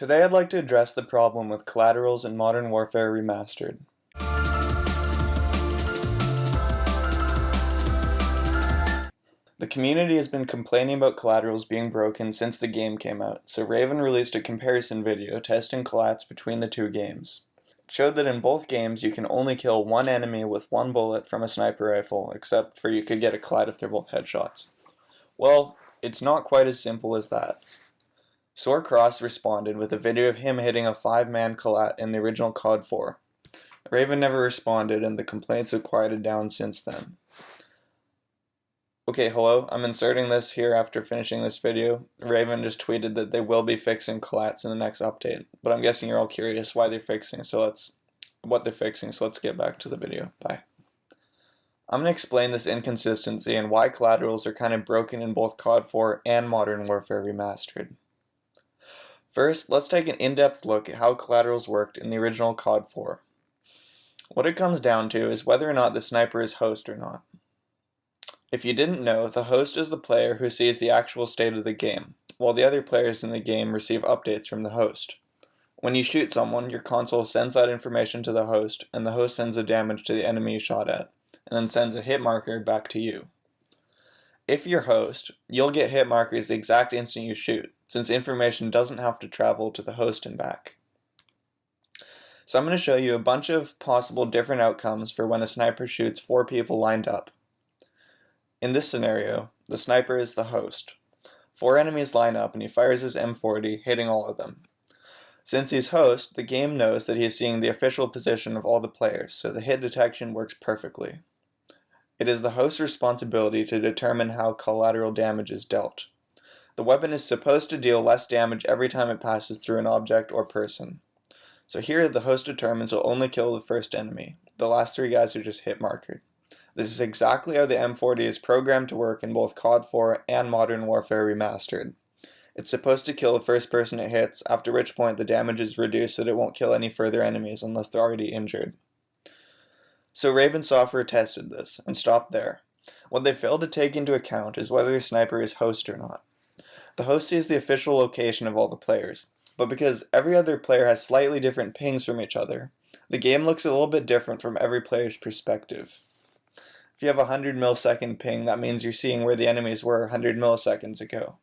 Today I'd like to address the problem with collaterals in Modern Warfare Remastered. The community has been complaining about collaterals being broken since the game came out, so Raven released a comparison video testing collats between the two games. It showed that in both games you can only kill one enemy with one bullet from a sniper rifle, except for you could get a collat if they're both headshots. Well, it's not quite as simple as that. Cross responded with a video of him hitting a 5-man collat in the original COD 4. Raven never responded, and the complaints have quieted down since then. Okay, hello, I'm inserting this here after finishing this video. Raven just tweeted that they will be fixing collats in the next update, but I'm guessing you're all curious why they're fixing, so let's get back to the video. Bye. I'm going to explain this inconsistency and why collaterals are kind of broken in both COD 4 and Modern Warfare Remastered. First, let's take an in-depth look at how collaterals worked in the original COD 4. What it comes down to is whether or not the sniper is host or not. If you didn't know, the host is the player who sees the actual state of the game, while the other players in the game receive updates from the host. When you shoot someone, your console sends that information to the host, and the host sends the damage to the enemy you shot at, and then sends a hit marker back to you. If you're host, you'll get hit markers the exact instant you shoot, since information doesn't have to travel to the host and back. So I'm going to show you a bunch of possible different outcomes for when a sniper shoots 4 people lined up. In this scenario, the sniper is the host. 4 enemies line up and he fires his M40, hitting all of them. Since he's host, the game knows that he is seeing the official position of all the players, so the hit detection works perfectly. It is the host's responsibility to determine how collateral damage is dealt. The weapon is supposed to deal less damage every time it passes through an object or person. So here the host determines it'll only kill the first enemy. The last 3 guys are just hit markered. This is exactly how the M40 is programmed to work in both COD 4 and Modern Warfare Remastered. It's supposed to kill the first person it hits, after which point the damage is reduced so that it won't kill any further enemies unless they're already injured. So Raven Software tested this, and stopped there. What they failed to take into account is whether the sniper is host or not. The host sees the official location of all the players, but because every other player has slightly different pings from each other, the game looks a little bit different from every player's perspective. If you have a 100 millisecond ping, that means you're seeing where the enemies were 100 milliseconds ago.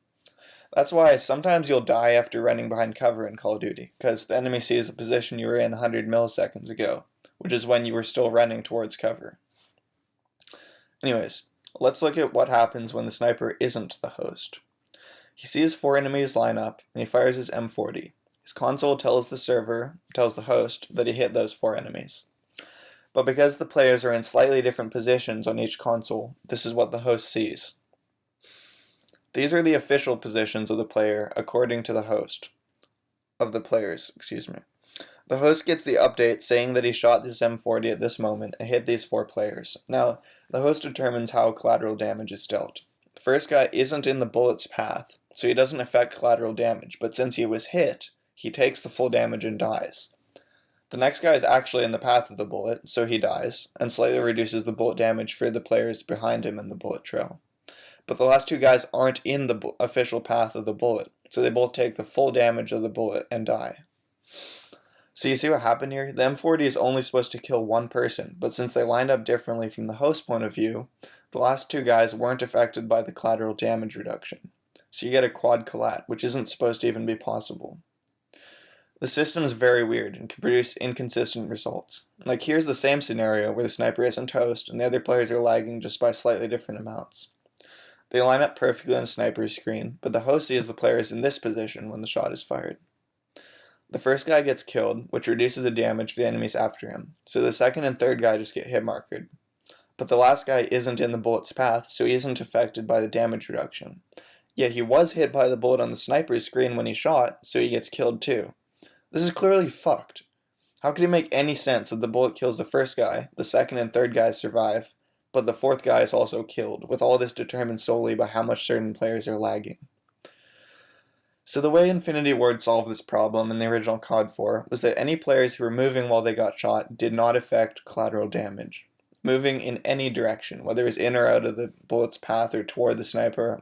That's why sometimes you'll die after running behind cover in Call of Duty, because the enemy sees the position you were in 100 milliseconds ago, which is when you were still running towards cover. Anyways, let's look at what happens when the sniper isn't the host. He sees 4 enemies line up, and he fires his M40. His console tells the host, that he hit those 4 enemies. But because the players are in slightly different positions on each console, this is what the host sees. These are the official positions of the player according to the host. Of the players, excuse me. The host gets the update saying that he shot this M40 at this moment and hit these 4 players. Now, the host determines how collateral damage is dealt. The first guy isn't in the bullet's path, so he doesn't affect collateral damage, but since he was hit, he takes the full damage and dies. The next guy is actually in the path of the bullet, so he dies, and slightly reduces the bullet damage for the players behind him in the bullet trail. But the last 2 guys aren't in the official path of the bullet, so they both take the full damage of the bullet and die. So you see what happened here? The M40 is only supposed to kill 1 person, but since they lined up differently from the host point of view, the last 2 guys weren't affected by the collateral damage reduction. So you get a quad collat, which isn't supposed to even be possible. The system is very weird and can produce inconsistent results. Like here's the same scenario where the sniper isn't host and the other players are lagging just by slightly different amounts. They line up perfectly on the sniper's screen, but the host sees the players in this position when the shot is fired. The first guy gets killed, which reduces the damage for the enemies after him, so the second and third guy just get hit markered. But the last guy isn't in the bullet's path, so he isn't affected by the damage reduction. Yet he was hit by the bullet on the sniper's screen when he shot, so he gets killed too. This is clearly fucked. How could it make any sense that the bullet kills the first guy, the second and third guys survive, but the 4th guy is also killed, with all this determined solely by how much certain players are lagging? So the way Infinity Ward solved this problem in the original COD 4 was that any players who were moving while they got shot did not affect collateral damage. Moving in any direction, whether it was in or out of the bullet's path or toward the sniper.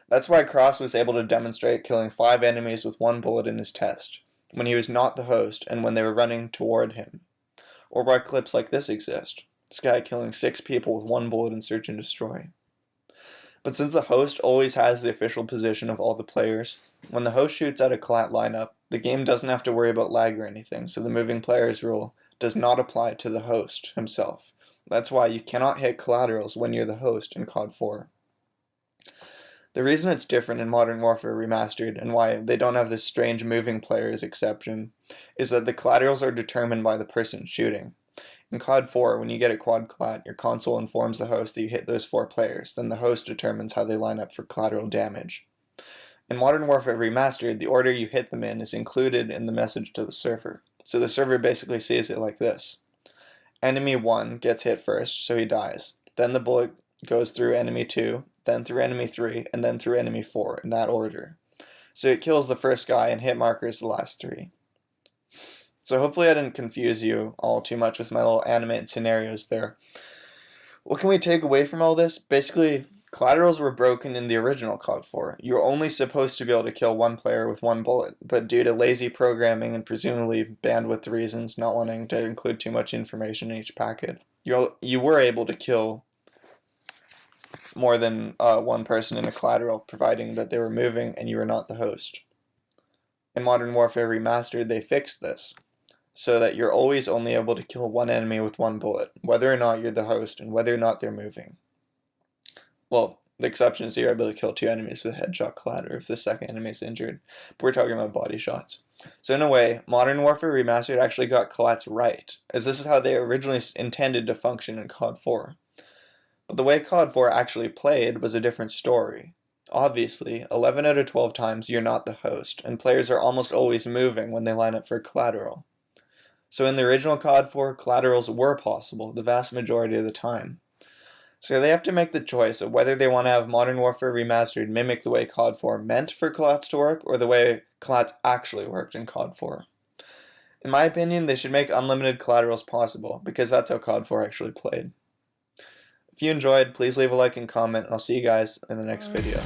That's why Cross was able to demonstrate killing 5 enemies with 1 bullet in his test. when he was not the host and when they were running toward him. Or why clips like this exist. This guy killing 6 people with 1 bullet in Search and Destroy. But since the host always has the official position of all the players, when the host shoots at a collat lineup, the game doesn't have to worry about lag or anything, so the moving players rule does not apply to the host himself. That's why you cannot hit collaterals when you're the host in COD 4. The reason it's different in Modern Warfare Remastered and why they don't have this strange moving players exception is that the collaterals are determined by the person shooting. In COD 4, when you get a quad collat, your console informs the host that you hit those 4 players, then the host determines how they line up for collateral damage. In Modern Warfare Remastered, the order you hit them in is included in the message to the server. So the server basically sees it like this. Enemy 1 gets hit first, so he dies. Then the bullet goes through enemy 2, then through enemy 3, and then through enemy 4, in that order. So it kills the first guy and hit markers the last 3. So hopefully I didn't confuse you all too much with my little animated scenarios there. What can we take away from all this? Basically, collaterals were broken in the original COD 4. You were only supposed to be able to kill 1 player with 1 bullet, but due to lazy programming and presumably bandwidth reasons, not wanting to include too much information in each packet, you were able to kill more than 1 person in a collateral, providing that they were moving and you were not the host. In Modern Warfare Remastered, they fixed this, so that you're always only able to kill 1 enemy with 1 bullet, whether or not you're the host and whether or not they're moving. Well, the exception is you're able to kill 2 enemies with headshot collateral if the second enemy is injured, but we're talking about body shots. So in a way, Modern Warfare Remastered actually got collats right, as this is how they originally intended to function in COD 4. But the way COD 4 actually played was a different story. Obviously, 11 out of 12 times you're not the host, and players are almost always moving when they line up for collateral. So in the original COD 4, collaterals were possible the vast majority of the time. So they have to make the choice of whether they want to have Modern Warfare Remastered mimic the way COD 4 meant for collats to work, or the way collats actually worked in COD 4. In my opinion, they should make unlimited collaterals possible, because that's how COD 4 actually played. If you enjoyed, please leave a like and comment, and I'll see you guys in the next video.